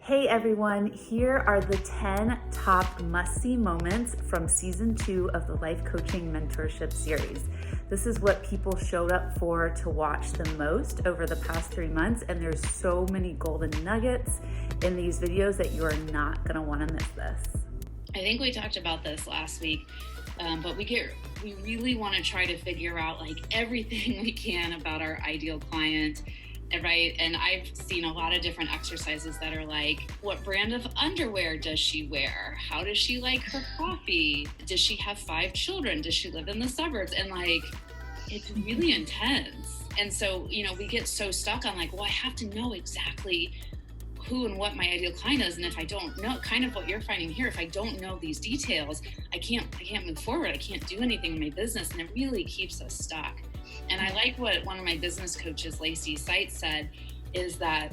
Hey everyone, here are the 10 top must-see moments from season 2 of the Life Coaching Mentorship series. This is what people showed up for to watch the most over the past 3 months, and there's so many golden nuggets in these videos that you are not gonna wanna miss this. I think we talked about this last week, but we really wanna try to figure out like everything we can about our ideal client. Right. And I've seen a lot of different exercises that are like, what brand of underwear does she wear? How does she like her coffee? Does she have 5 children? Does she live in the suburbs? And like, it's really intense. And so, we get so stuck on like, well, I have to know exactly who and what my ideal client is. And if I don't know, kind of what you're finding here, if I don't know these details, I can't move forward. I can't do anything in my business. And it really keeps us stuck. And I like what one of my business coaches, Lacey Seitz, said is that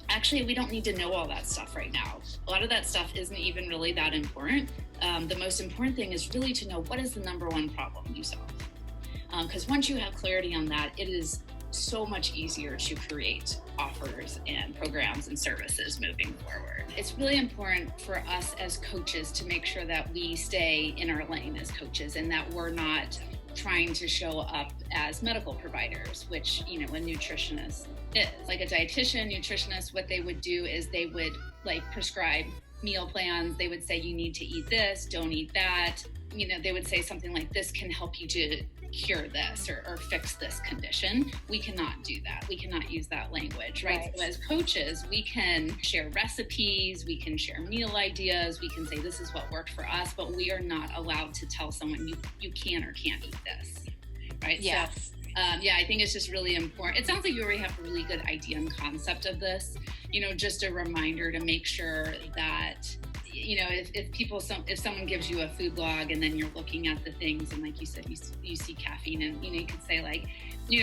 actually we don't need to know all that stuff right now. A lot of that stuff isn't even really that important. The most important thing is really to know what is the number one problem you solve. Because once you have clarity on that, it is so much easier to create offers and programs and services moving forward. It's really important for us as coaches to make sure that we stay in our lane as coaches and that we're not trying to show up as medical providers, which, a nutritionist is. Like a dietitian, nutritionist, what they would do is they would like prescribe meal plans. They would say, you need to eat this, don't eat that. They would say something like, this can help you to cure this or fix this condition. We cannot do that. We cannot use that language, right? So as coaches, we can share recipes, we can share meal ideas, we can say this is what worked for us, but we are not allowed to tell someone you can or can't eat this, right? Yes. So, I think it's just really important. It sounds like you already have a really good idea and concept of this, just a reminder to make sure that if someone gives you a food blog and then you're looking at the things and like you said, you see caffeine and, you could say like,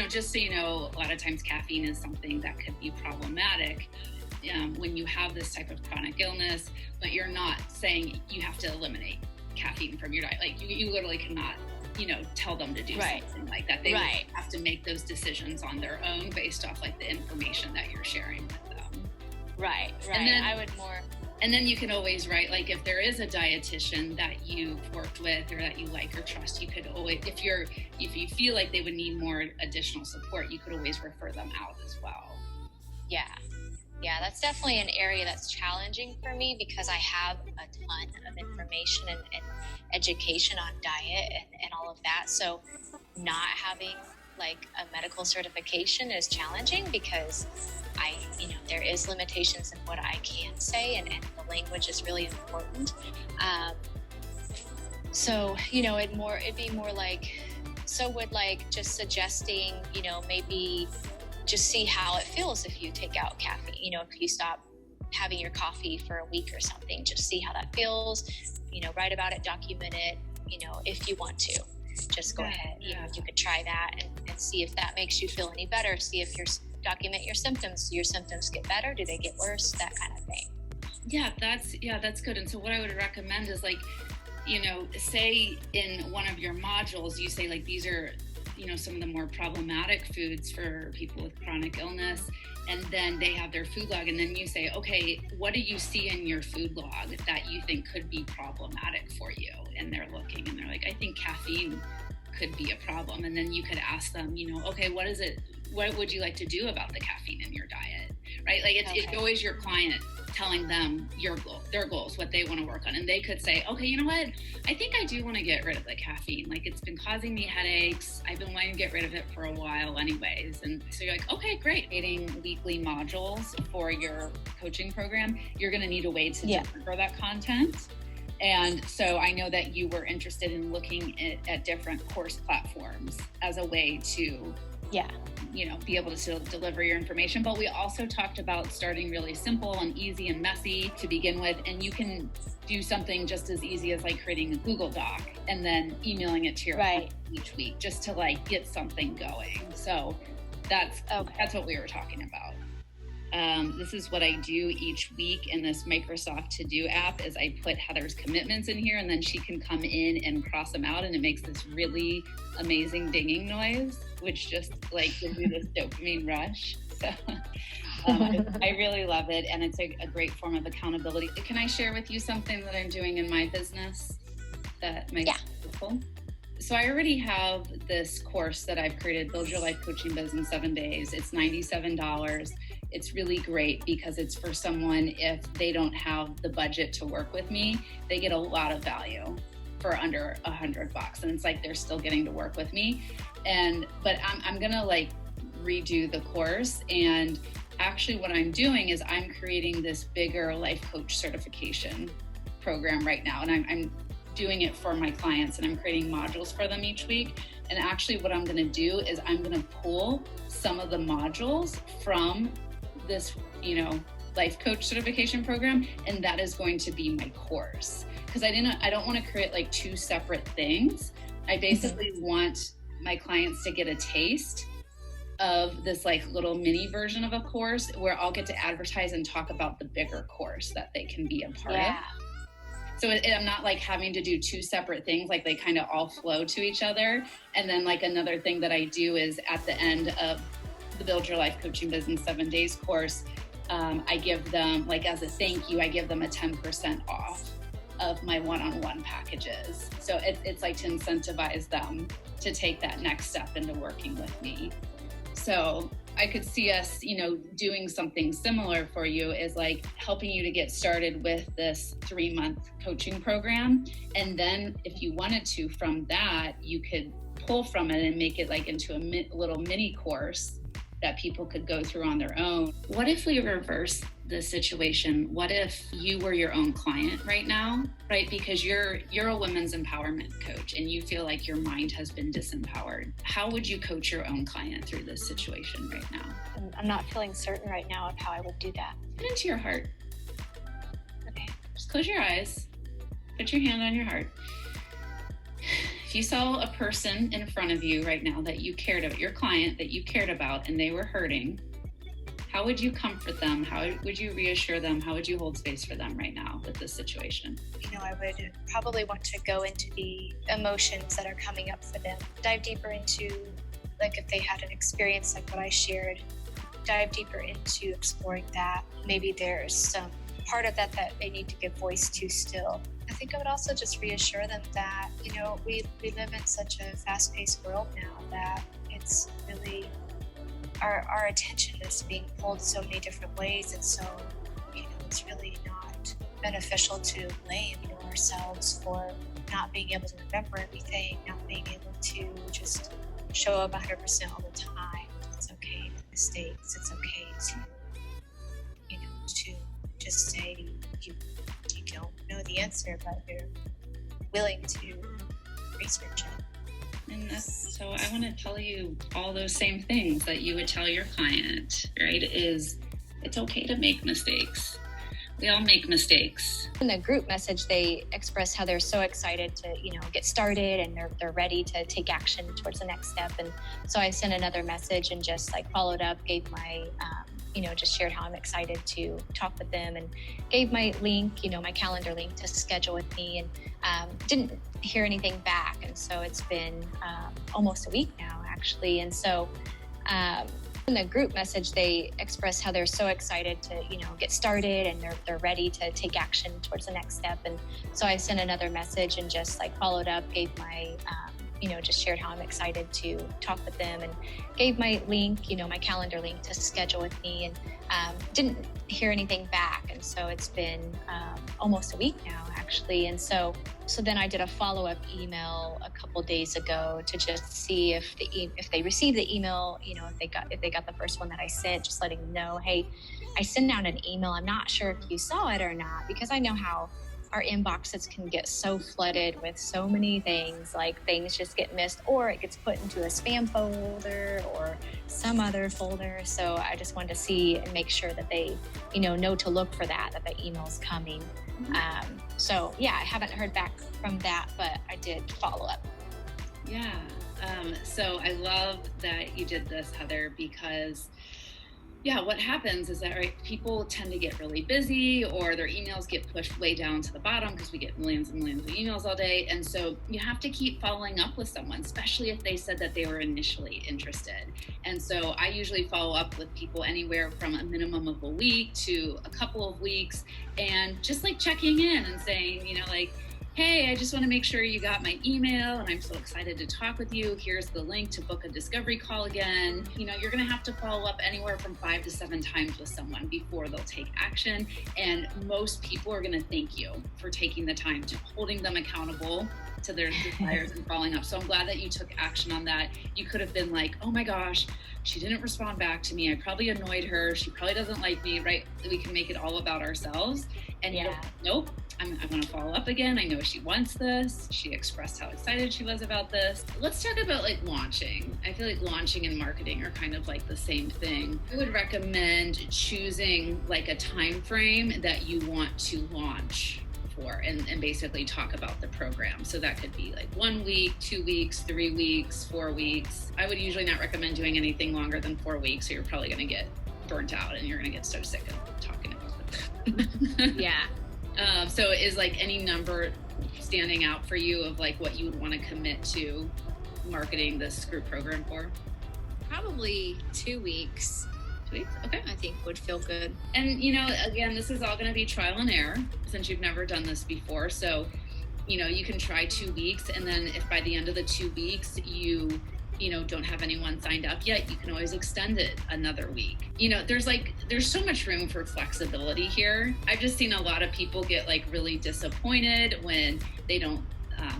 just so you know, a lot of times caffeine is something that could be problematic when you have this type of chronic illness, but you're not saying you have to eliminate caffeine from your diet. Like you literally cannot, tell them to do something like that. They would have to make those decisions on their own based off like the information that you're sharing with them. Right. And then, I would more... And then you can always write, like if there is a dietitian that you've worked with or that you like or trust, you could always, if you feel like they would need more additional support, you could always refer them out as well. Yeah, that's definitely an area that's challenging for me because I have a ton of information and education on diet and all of that. So not having like a medical certification is challenging because there is limitations in what I can say and the language is really important. So, it'd be more like, so would like just suggesting, maybe just see how it feels if you take out caffeine, if you stop having your coffee for a week or something, just see how that feels, write about it, document it, if you want to. Just go ahead. You could try that and see if that makes you feel any better. See if document your symptoms. Do your symptoms get better? Do they get worse? That kind of thing. Yeah, that's good. And so what I would recommend is like, say in one of your modules, you say like, these are, some of the more problematic foods for people with chronic illness. And then they have their food log. And then you say, okay, what do you see in your food log that you think could be problematic for you? And they're looking and they're like, I think caffeine could be a problem. And then you could ask them, okay, what would you like to do about the caffeine in your diet? Right? Like it's always your client telling them their goals, what they want to work on. And they could say, okay, you know what? I think I do want to get rid of the caffeine. Like it's been causing me headaches. I've been wanting to get rid of it for a while anyways. And so you're like, okay, great. Creating weekly modules for your coaching program, you're going to need a way to deliver that content. And so I know that you were interested in looking at different course platforms as a way to be able to deliver your information. But we also talked about starting really simple and easy and messy to begin with. And you can do something just as easy as like creating a Google Doc and then emailing it to your client each week just to like get something going. So that's what we were talking about. This is what I do each week in this Microsoft To-Do app is I put Heather's commitments in here and then she can come in and cross them out and it makes this really amazing dinging noise, which just like gives you this dopamine rush. So I really love it, and it's a great form of accountability. Can I share with you something that I'm doing in my business that makes it helpful? So I already have this course that I've created, Build Your Life Coaching Biz in 7 days. It's $97. It's really great because it's for someone, if they don't have the budget to work with me, they get a lot of value for under $100. And it's like they're still getting to work with me. But I'm gonna like redo the course. And actually what I'm doing is I'm creating this bigger life coach certification program right now. And I'm doing it for my clients, and I'm creating modules for them each week. And actually what I'm going to do is I'm going to pull some of the modules from this, life coach certification program, and that is going to be my course. Because I don't want to create like two separate things. I basically want my clients to get a taste of this like little mini version of a course where I'll get to advertise and talk about the bigger course that they can be a part of. So I'm not like having to do two separate things, like they kind of all flow to each other. And then like another thing that I do is at the end of the Build Your Life Coaching Biz in 7 days course, I give them, like as a thank you, I give them a 10% off of my one-on-one packages. So it's like to incentivize them to take that next step into working with me. So I could see us, doing something similar for you, is like helping you to get started with this 3-month coaching program. And then if you wanted to, from that, you could pull from it and make it like into a little mini course that people could go through on their own. What if we reverse the situation? What if you were your own client right now, right? Because you're a women's empowerment coach and you feel like your mind has been disempowered. How would you coach your own client through this situation right now? I'm not feeling certain right now of how I would do that. Put it into your heart. Okay. Just close your eyes. Put your hand on your heart. If you saw a person in front of you right now that you cared about, your client that you cared about, and they were hurting, how would you comfort them? How would you reassure them? How would you hold space for them right now with this situation? I would probably want to go into the emotions that are coming up for them, dive deeper into, like if they had an experience like what I shared, dive deeper into exploring that. Maybe there's some part of that they need to give voice to still. I think I would also just reassure them that, we live in such a fast-paced world now that it's really, our attention is being pulled so many different ways. And so, it's really not beneficial to blame ourselves for not being able to remember everything, not being able to just show up 100% all the time. It's okay to make mistakes. It's okay to, to just say you don't know the answer, but you're willing to research it. And so I want to tell you all those same things that you would tell your client, right? Is it's okay to make mistakes. We all make mistakes. In the group message, they express how they're so excited to, get started, and they're ready to take action towards the next step. And so I sent another message and just like followed up, gave my, just shared how I'm excited to talk with them, and gave my link, my calendar link to schedule with me, and didn't hear anything back. And so it's been almost a week now, actually. And so in the group message, they express how they're so excited to, get started, and they're ready to take action towards the next step. And so I sent another message and just like followed up, gave my, just shared how I'm excited to talk with them, and gave my link, my calendar link to schedule with me, and didn't hear anything back. And so it's been almost a week now, actually. And so then I did a follow-up email a couple days ago to just see if they received the email, if they got the first one that I sent, just letting them know, hey, I sent out an email. I'm not sure if you saw it or not, because I know how our inboxes can get so flooded with so many things, like things just get missed, or it gets put into a spam folder or some other folder. So I just wanted to see and make sure that they, know to look for that the email's coming. So yeah, I haven't heard back from that, but I did follow up. Yeah. So I love that you did this, Heather, because Yeah, what happens is that, right, people tend to get really busy, or their emails get pushed way down to the bottom because we get millions and millions of emails all day. And so you have to keep following up with someone, especially if they said that they were initially interested. And so I usually follow up with people anywhere from a minimum of a week to a couple of weeks, and just like checking in and saying, like, hey, I just want to make sure you got my email and I'm so excited to talk with you. Here's the link to book a discovery call again. You're going to have to follow up anywhere from 5 to 7 times with someone before they'll take action. And most people are going to thank you for taking the time, to holding them accountable to their desires and following up. So I'm glad that you took action on that. You could have been like, oh my gosh, she didn't respond back to me. I probably annoyed her. She probably doesn't like me, right? We can make it all about ourselves. And nope, I want to follow up again. I know she wants this. She expressed how excited she was about this. Let's talk about like launching. I feel like launching and marketing are kind of like the same thing. I would recommend choosing like a time frame that you want to launch for, and basically talk about the program. So that could be like 1 week, 2 weeks, 3 weeks, 4 weeks. I would usually not recommend doing anything longer than 4 weeks, so you're probably going to get burnt out and you're going to get so sick of talking about it. Yeah. So is like any number standing out for you of like what you would want to commit to marketing this group program for? Probably 2 weeks. 2 weeks? Okay. I think would feel good. And, again, this is all going to be trial and error since you've never done this before. So, you can try 2 weeks, and then if by the end of the 2 weeks you don't have anyone signed up yet, you can always extend it another week. There's so much room for flexibility here. I've just seen a lot of people get like really disappointed when they don't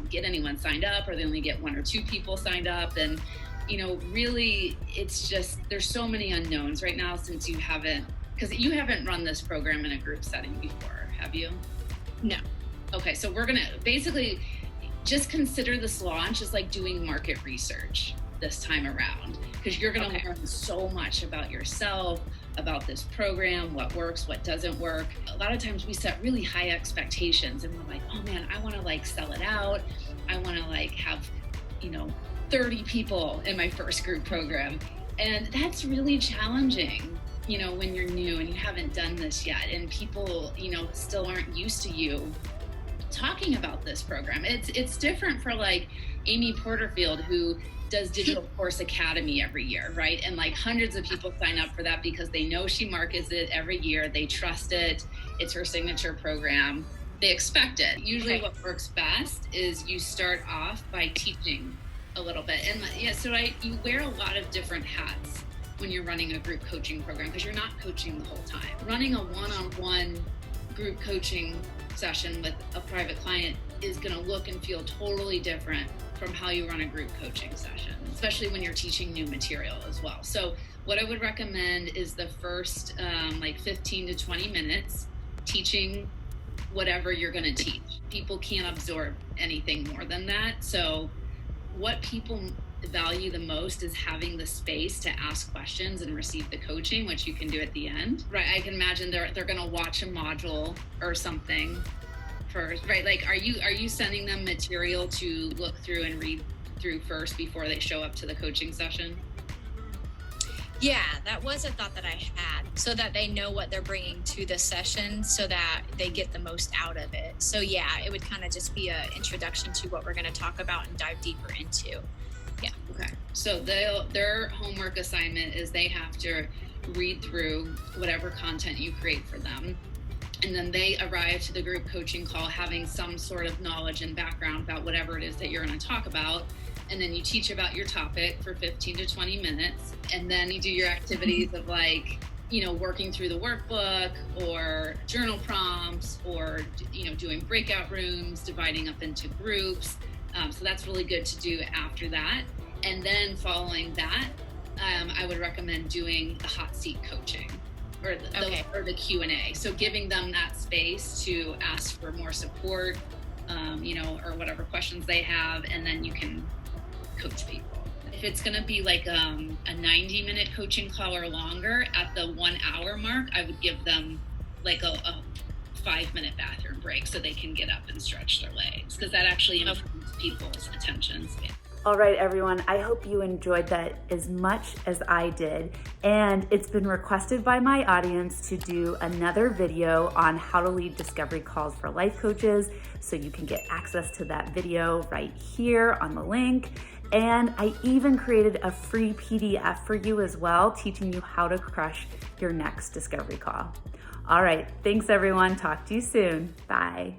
get anyone signed up, or they only get 1 or 2 people signed up. And, really it's just, there's so many unknowns right now since you haven't run this program in a group setting before, have you? No. Okay, so we're going to basically just consider this launch as like doing market research this time around, because you're going to learn so much about yourself, about this program, what works, what doesn't work. A lot of times we set really high expectations and we're like, oh man, I want to like sell it out. I want to like have, 30 people in my first group program. And that's really challenging, when you're new and you haven't done this yet, and people, still aren't used to you talking about this program. It's different for like Amy Porterfield, who does Digital Course Academy every year, right? And like hundreds of people sign up for that because they know she markets it every year. They trust it. It's her signature program. They expect it. Usually what works best is you start off by teaching a little bit. And you wear a lot of different hats when you're running a group coaching program, because you're not coaching the whole time. Running a one-on-one group coaching session with a private client is going to look and feel totally different from how you run a group coaching session, especially when you're teaching new material as well. So what I would recommend is the first 15 to 20 minutes teaching whatever you're going to teach. People can't absorb anything more than that. So what people value the most is having the space to ask questions and receive the coaching, which you can do at the end, right? I can imagine they're going to watch a module or something first, right? Like, are you sending them material to look through and read through first before they show up to the coaching session? Yeah, that was a thought that I had, so that they know what they're bringing to the session, so that they get the most out of it. So yeah, it would kind of just be an introduction to what we're going to talk about and dive deeper into. Yeah. Okay. So their homework assignment is they have to read through whatever content you create for them. And then they arrive to the group coaching call having some sort of knowledge and background about whatever it is that you're going to talk about. And then you teach about your topic for 15 to 20 minutes. And then you do your activities of like, working through the workbook or journal prompts, or, doing breakout rooms, dividing up into groups. So that's really good to do after that. And then following that, I would recommend doing the hot seat coaching or the Q&A. So giving them that space to ask for more support, or whatever questions they have, and then you can coach people. If it's going to be like a 90-minute coaching call or longer, at the 1 hour mark, I would give them like a 5-minute bathroom break so they can get up and stretch their legs, because that actually improves people's attention span. All right, everyone, I hope you enjoyed that as much as I did. And it's been requested by my audience to do another video on how to lead discovery calls for life coaches. So you can get access to that video right here on the link. And I even created a free PDF for you as well, teaching you how to crush your next discovery call. All right, thanks everyone. Talk to you soon. Bye.